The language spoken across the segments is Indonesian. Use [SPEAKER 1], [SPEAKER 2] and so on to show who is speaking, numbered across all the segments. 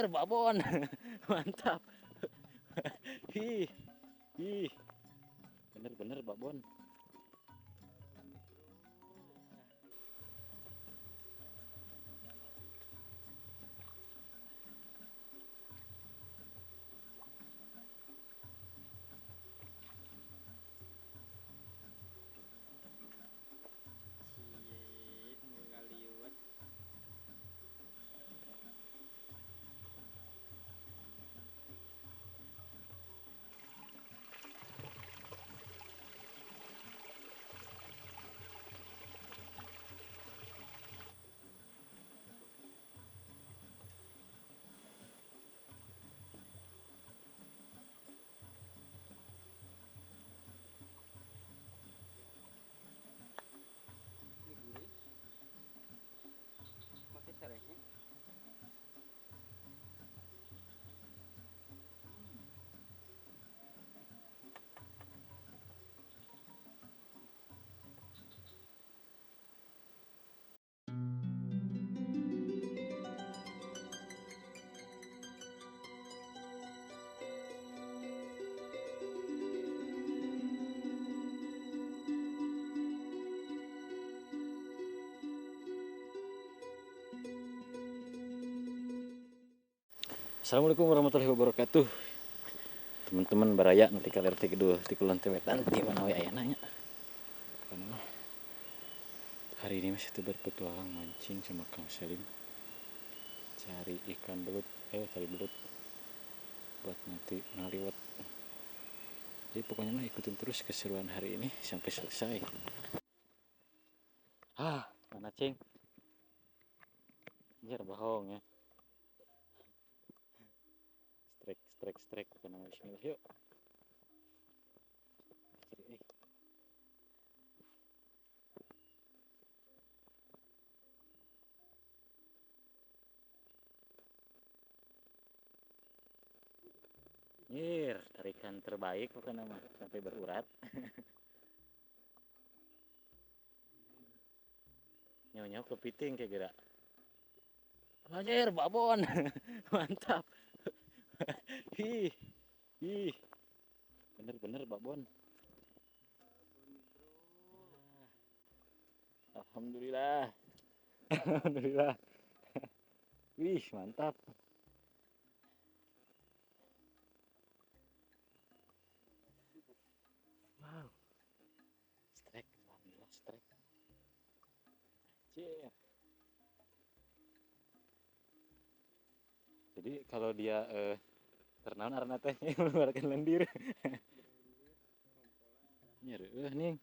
[SPEAKER 1] Anjir, babon. Mantap. Ih, ih. Bener-bener babon.
[SPEAKER 2] Cie, mau ngaliwat. Ini gurih. Pakai serehnya.
[SPEAKER 1] Assalamualaikum warahmatullahi wabarakatuh. Teman-teman baraya nanti kalian kedua di kulon tewetan di mana we aya nanya. Karena hari ini masih berpetualang mancing sama Kang Salim. Cari ikan belut, cari belut buat nanti ngaliwat. Jadi pokoknya mah ikutin terus keseruan hari ini sampai selesai. Mana cing? Anjir bohong ya. Strike bukan nama bismillah yuk. Cari, tarikan terbaik bukan nama sampai berurat. Nyawa kepiting kayak gerak. Anjir, babon. Mantap. Ih, ih. Bener-bener babon. Alhamdulillah. Alhamdulillah. Wih, mantap. Wow. Strike, alhamdulillah strike. Anjir. Jadi kalau dia ternaun arna teh mengeluarkan lendir. Nyer nih.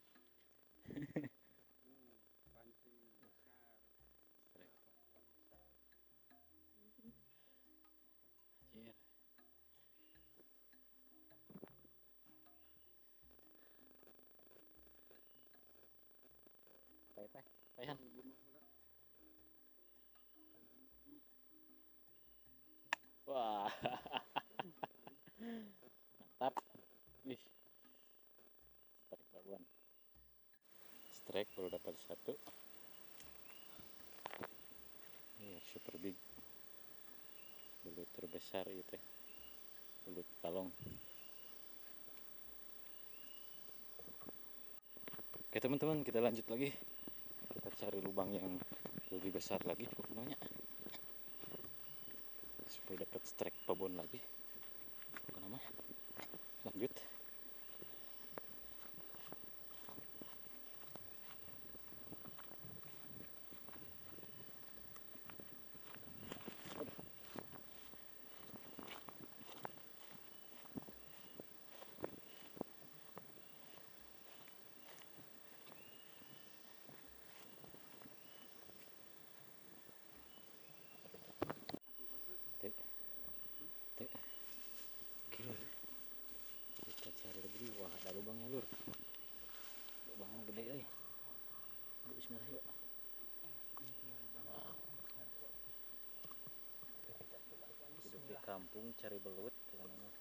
[SPEAKER 2] Pancing besar.
[SPEAKER 1] Anjir. Payan. Wah. Mantap. Wih. Strike babon. Strike baru dapat satu. Super big. Belut terbesar itu. Belut kalong. Oke teman-teman, kita lanjut lagi. Kita cari lubang yang lebih besar lagi pokoknya. Supaya dapat strike babon lagi. Kenapa? Lanjut. Kita cari lagi. Wah, ada lubangnya lur. Lubangnya gede euy. Bismillah yuk. Wow. Hidup di kampung cari belut namanya.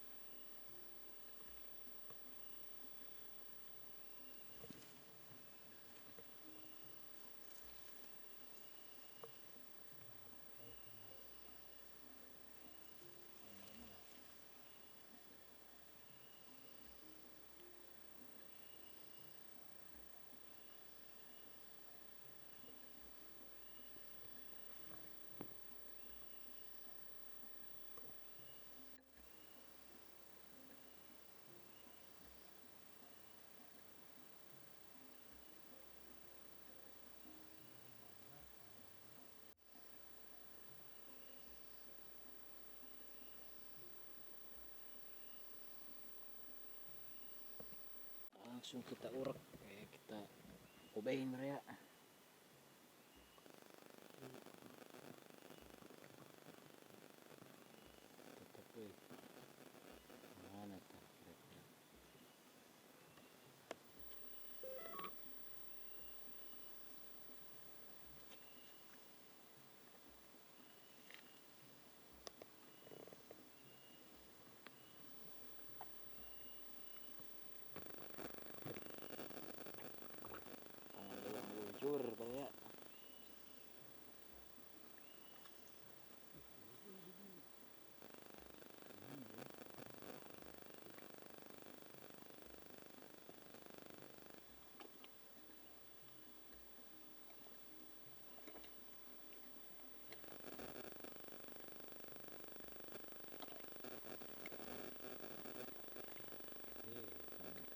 [SPEAKER 1] langsung kita urek, kita cobain Raya. Tetap mana tuh kira-kira. Ada yang luncur Raya.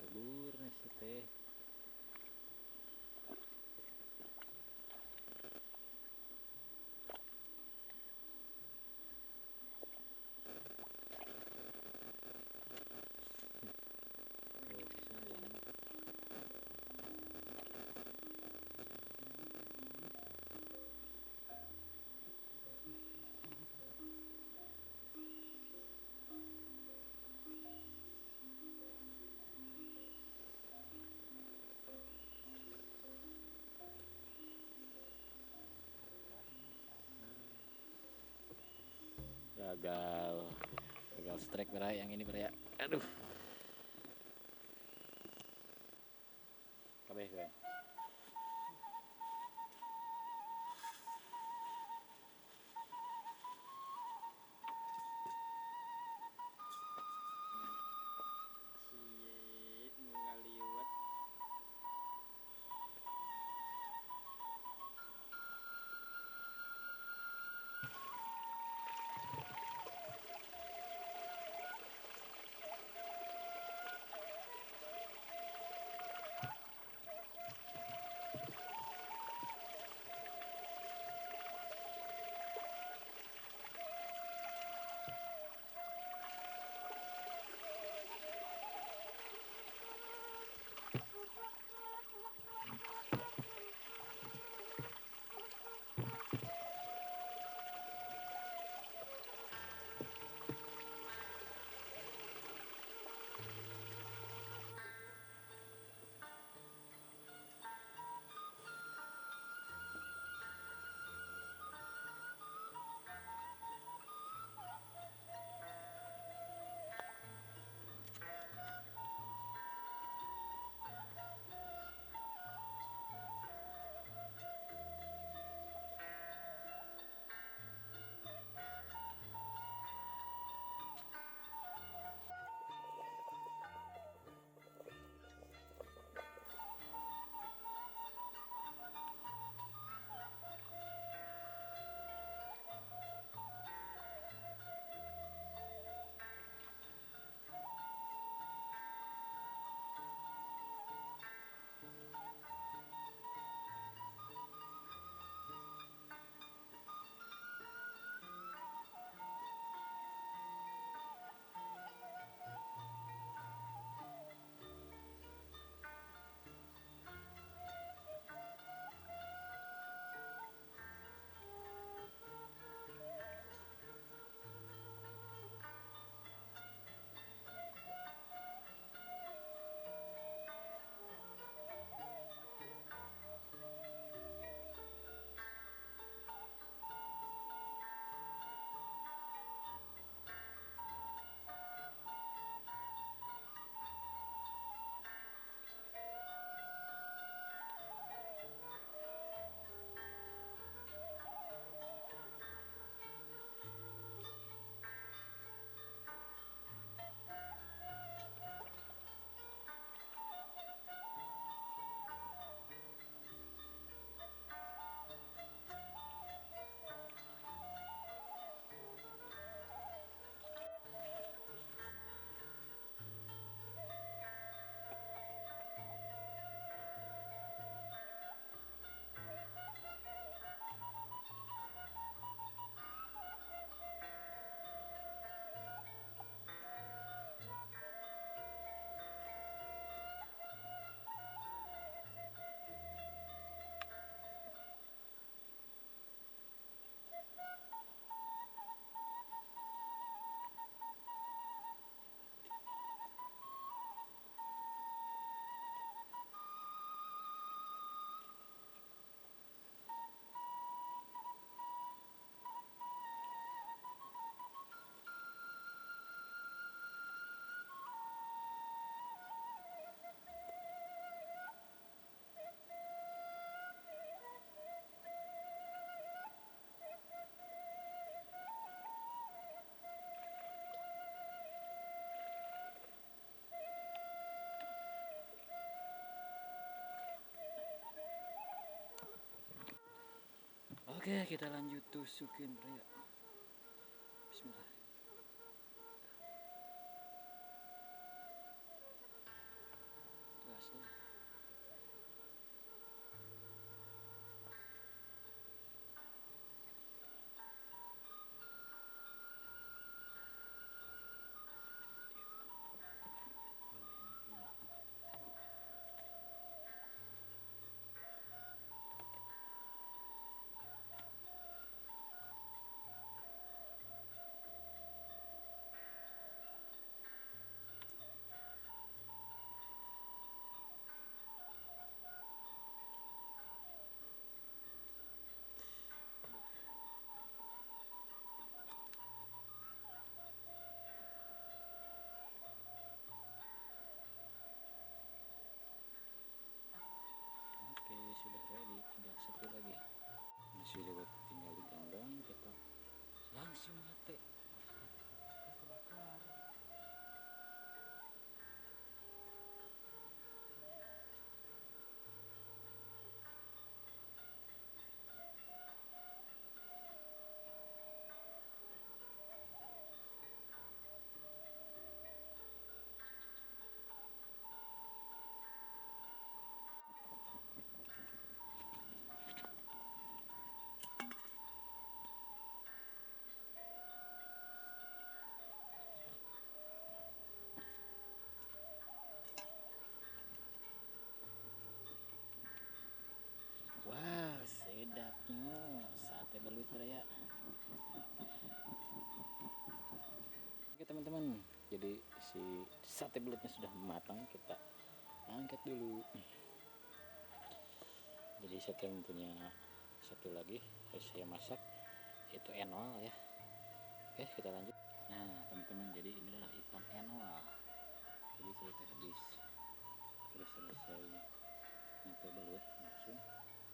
[SPEAKER 1] Kabur nasi teh. Gagal strike Raya yang ini Raya. Aduh. Kabeh kan.
[SPEAKER 2] Cie mau ngaliwat.
[SPEAKER 1] Oke, kita lanjut tusukin bro ya. Bismillah. Gas ya. Oke, sudah ready, tinggal satu lagi. Masih lewat tinggal diganggang, kita langsung nyate. Kebakar. Wah, sedapnya sate belut raya. Oke teman-teman, jadi si sate belutnya sudah matang, kita angkat dulu. Jadi saya punya satu lagi harus saya masak, itu enol ya. Oke, kita lanjut. Nah teman-teman, jadi ini adalah ikan enol. Jadi saya habis terus selesai nyampe belut, langsung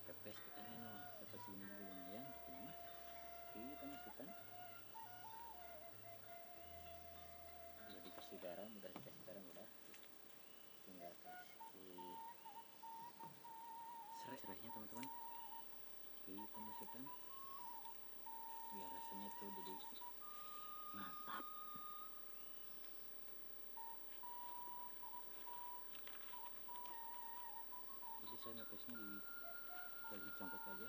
[SPEAKER 1] pepes ikan enol. Pepes ini juga lumayan, kita masukkan. Udah dikasih garam, udah tinggal kasih serai-serainya teman-teman, kita masukkan biar rasanya tuh jadi mantap. Jadi saya ngepesnya di daun congkok aja,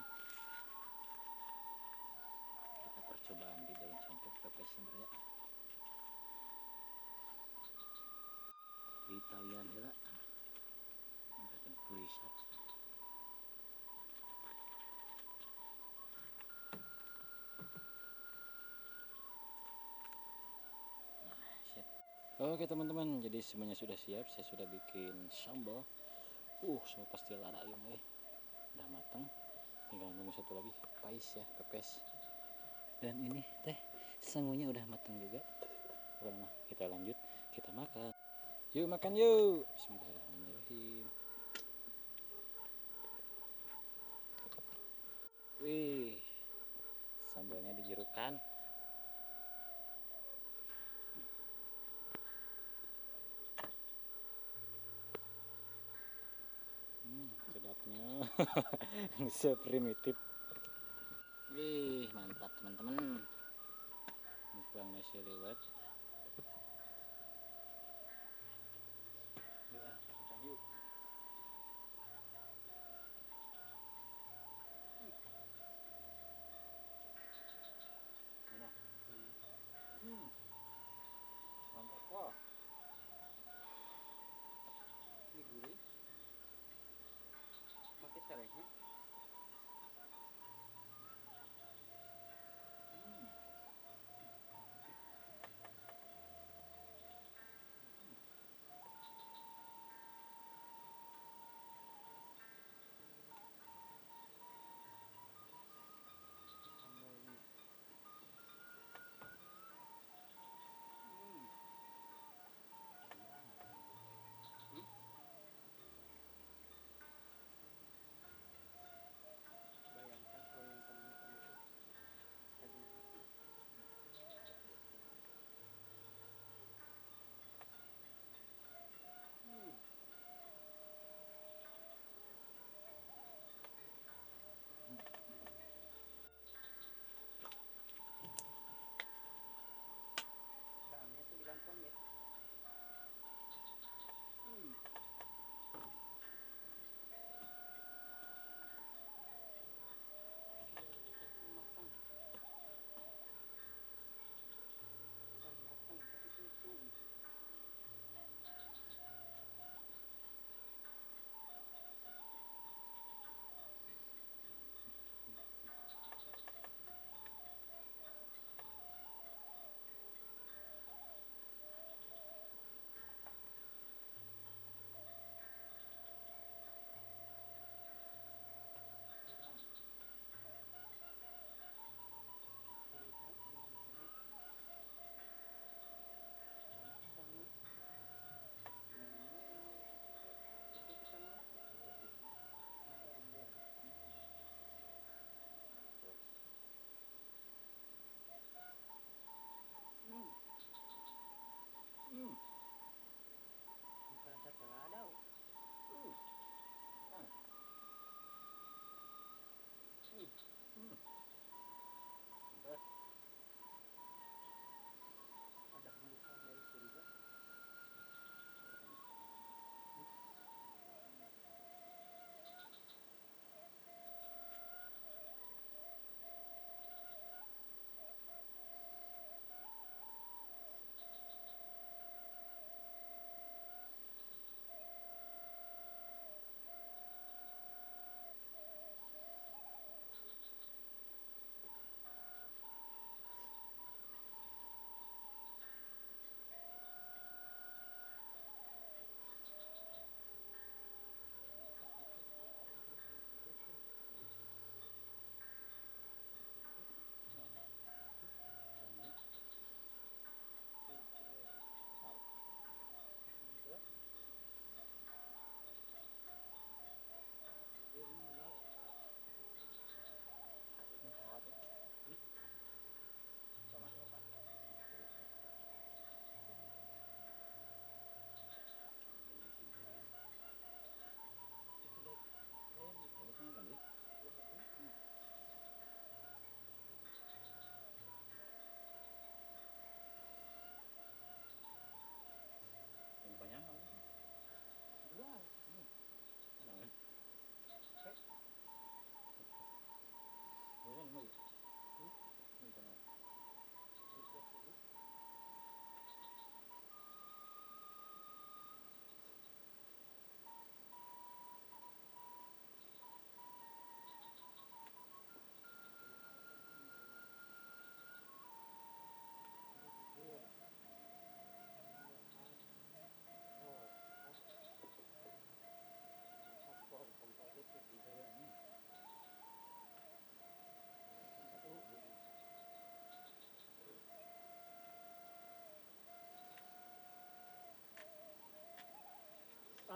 [SPEAKER 1] kita percobaan di daun congkok pepesnya mereka di talian hela ngeliatin purisat. Oke teman-teman, jadi semuanya sudah siap. Saya sudah bikin sambal. Semua pasti lada ayam udah matang. Tinggal nunggu satu lagi, pais ya, pepes. Dan ini teh sangunya udah matang juga. Oke, kita lanjut, kita makan. Yuk makan yuk. Bismillahirrahmanirrahim. Wih, sambalnya dijerukan. Sedapnya. Seprimitif. Wih, mantap teman-teman. Mukbang nasi liwet. Yuk, makan yuk. Mana? Mantap wah.
[SPEAKER 2] Ini gurih. Pakai serainya.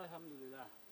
[SPEAKER 2] Alhamdulillah.